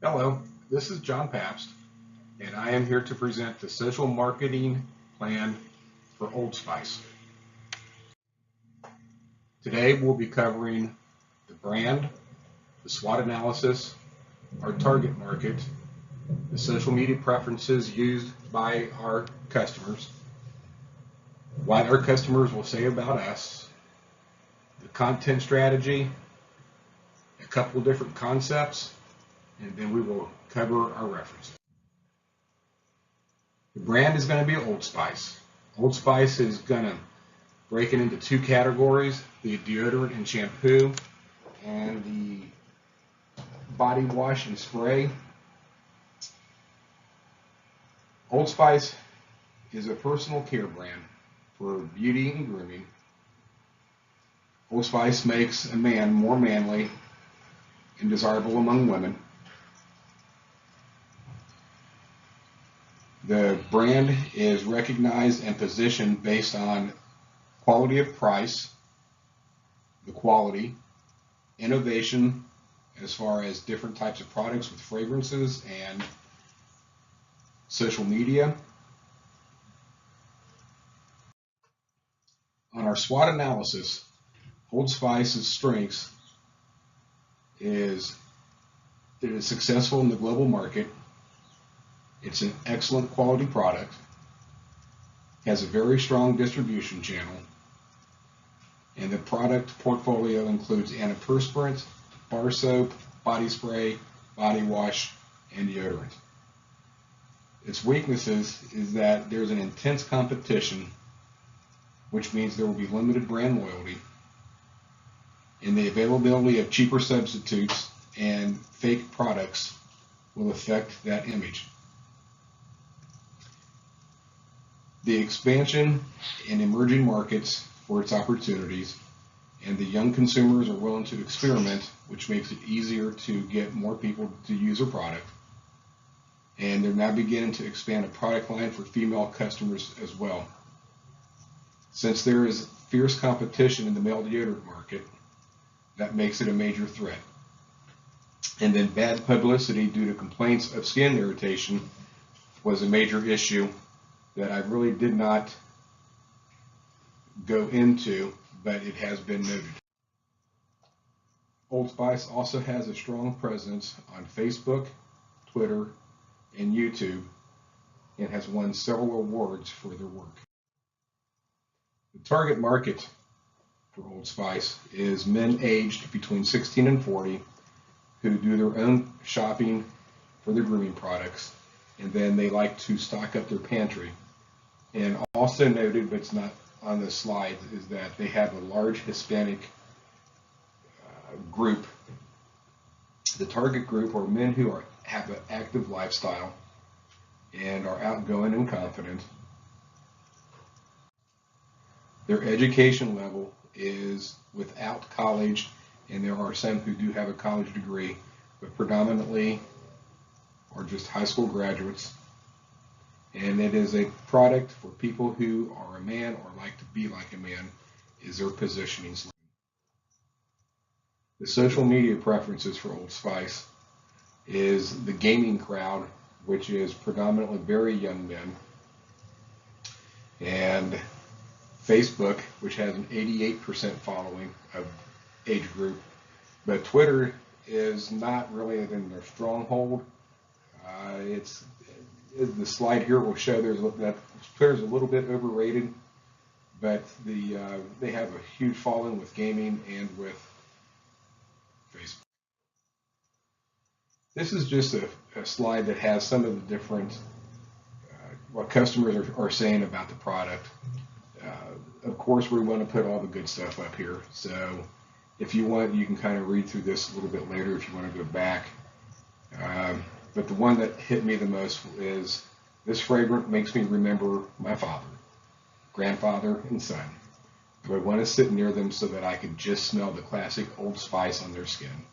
Hello, this is John Pabst, and I am here to present the social marketing plan for Old Spice. Today we'll be covering the brand, the SWOT analysis, our target market, the social media preferences used by our customers, what our customers will say about us, the content strategy, a couple different concepts, and then we will cover our references. The brand is going to be Old Spice. Old Spice is going to break it into two categories, the deodorant and shampoo, and the body wash and spray. Old Spice is a personal care brand for beauty and grooming. Old Spice makes a man more manly and desirable among women. The brand is recognized and positioned based on quality of price, the quality, innovation as far as different types of products with fragrances and social media. On our SWOT analysis, Old Spice's strengths is that it is successful in the global market. It's an excellent quality product, has a very strong distribution channel, and the product portfolio includes antiperspirant, bar soap, body spray, body wash, and deodorant. Its weaknesses is that there's an intense competition, which means there will be limited brand loyalty, and the availability of cheaper substitutes and fake products will affect that image. The expansion in emerging markets for its opportunities, and the young consumers are willing to experiment, which makes it easier to get more people to use their product. And they're now beginning to expand a product line for female customers as well. Since there is fierce competition in the male deodorant market, that makes it a major threat. And then bad publicity due to complaints of skin irritation was a major issue that I really did not go into, but it has been noted. Old Spice also has a strong presence on Facebook, Twitter, and YouTube, and has won several awards for their work. The target market for Old Spice is men aged between 16 and 40 who do their own shopping for their grooming products, and then they like to stock up their pantry. And also noted, but it's not on the slide, is that they have a large Hispanic group. The target group are men who have an active lifestyle and are outgoing and confident. Their education level is without college, and there are some who do have a college degree, but predominantly are just high school graduates. And it is a product for people who are a man or like to be like a man, is their positioning. The social media preferences for Old Spice is the gaming crowd, which is predominantly very young men, and Facebook, which has an 88% following of age group, but Twitter is not really in their stronghold. The slide here will show that Twitter's a little bit overrated, but they have a huge following with gaming and with Facebook. This is just a slide that has some of the different what customers are saying about the product. Of course, we want to put all the good stuff up here, so if you want, you can kind of read through this a little bit later if you want to go back. But the one that hit me the most is, this fragrance makes me remember my father, grandfather, and son. I want to sit near them so that I could just smell the classic Old Spice on their skin.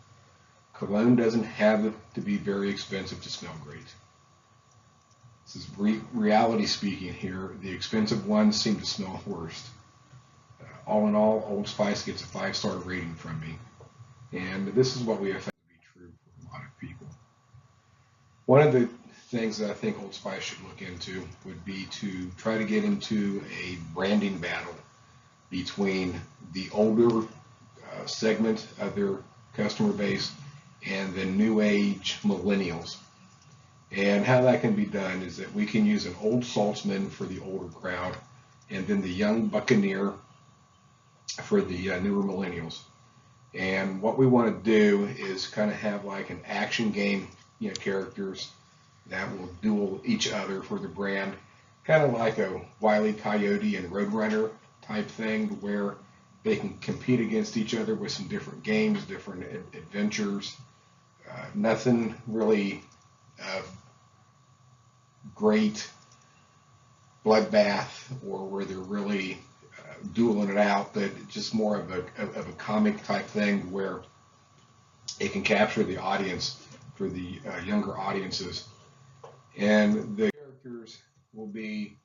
Cologne doesn't have to be very expensive to smell great. This is reality speaking here. The expensive ones seem to smell worst. All in all, Old Spice gets a 5-star rating from me. And this is what we have found to be true for a lot of people. One of the things that I think Old Spice should look into would be to try to get into a branding battle between the older segment of their customer base and the new age millennials. And how that can be done is that we can use an old Saltzman for the older crowd, and then the young Buccaneer for the newer millennials. And what we want to do is kind of have like an action game, characters that will duel each other for the brand, kind of like a Wile E. Coyote and Roadrunner type thing, where they can compete against each other with some different games, different adventures. Nothing really great bloodbath or where they're really dueling it out, but just more of a comic type thing where it can capture the audience for the younger audiences. And the characters will be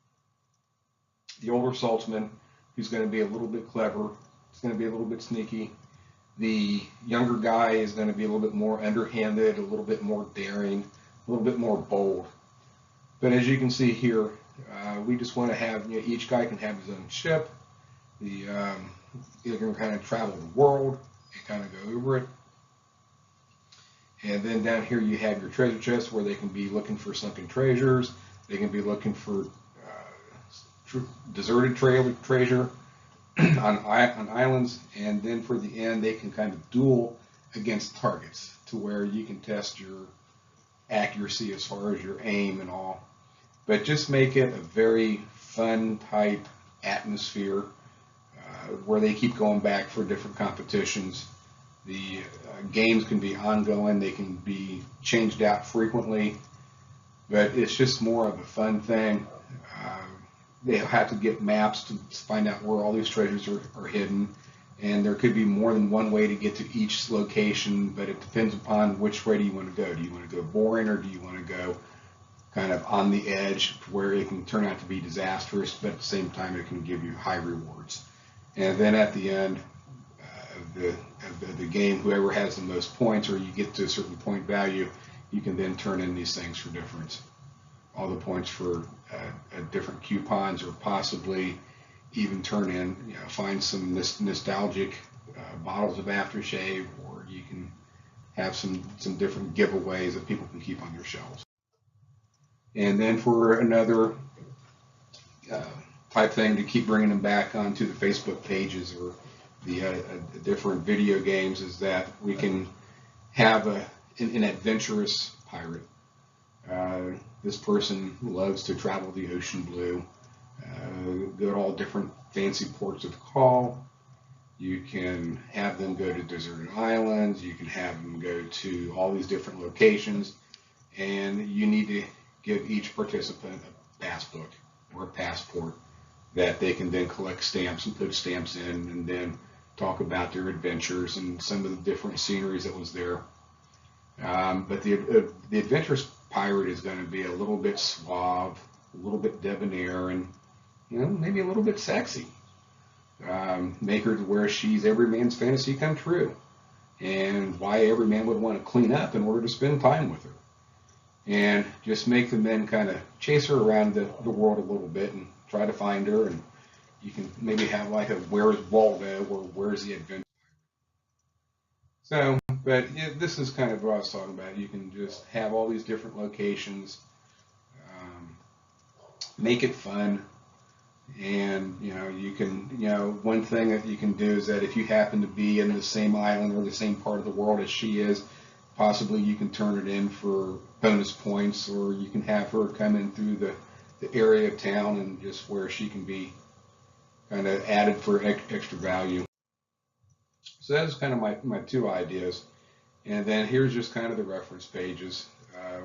the older Saltzman, who's going to be a little bit clever. It's going to be a little bit sneaky. The younger guy is going to be a little bit more underhanded, a little bit more daring, a little bit more bold. But as you can see here, we just want to have, each guy can have his own ship. You can kind of travel the world and kind of go over it. And then down here you have your treasure chest where they can be looking for sunken treasures. They can be looking for deserted treasure on islands. And then for the end, they can kind of duel against targets to where you can test your accuracy as far as your aim and all. But just make it a very fun type atmosphere where they keep going back for different competitions. The games can be ongoing, they can be changed out frequently, but it's just more of a fun thing. They'll have to get maps to find out where all these treasures are hidden, and there could be more than one way to get to each location, but it depends upon which way do you want to go. Do you want to go boring, or do you want to go kind of on the edge where it can turn out to be disastrous, but at the same time it can give you high rewards. And then at the end of the game, whoever has the most points, or you get to a certain point value, you can then turn in these things for all the points for different coupons, or possibly even turn in, find some nostalgic bottles of aftershave, or you can have some different giveaways that people can keep on your shelves. And then for another type thing to keep bringing them back onto the Facebook pages or the different video games, is that we can have an adventurous pirate. This person loves to travel the ocean blue, go to all different fancy ports of call. You can have them go to deserted islands. You can have them go to all these different locations, and you need to give each participant a passbook or a passport that they can then collect stamps and put stamps in, and then talk about their adventures and some of the different sceneries that was there. But the adventurous pirate is going to be a little bit suave, a little bit debonair, and maybe a little bit sexy. Make her to where she's every man's fantasy come true, and why every man would want to clean up in order to spend time with her. And just make the men kind of chase her around the world a little bit and try to find her. And you can maybe have like a "Where's Waldo" or "Where's the Adventure?" So, but this is kind of what I was talking about. You can just have all these different locations, make it fun, and you can one thing that you can do is that if you happen to be in the same island or the same part of the world as she is, possibly you can turn it in for bonus points, or you can have her come in through the area of town and just where she can be kind of added for extra value. So that's kind of my two ideas. And then here's just kind of the reference pages,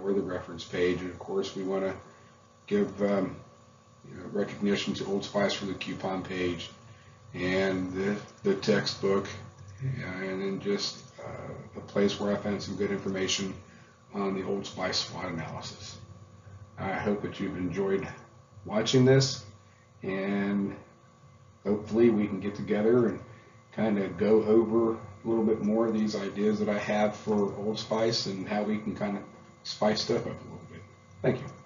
or the reference page. And of course we want to give recognition to Old Spice for the coupon page and the textbook, and then just a place where I found some good information on the Old Spice SWOT analysis. I hope that you've enjoyed watching this, and hopefully we can get together and kind of go over a little bit more of these ideas that I have for Old Spice and how we can kind of spice stuff up a little. Thank you.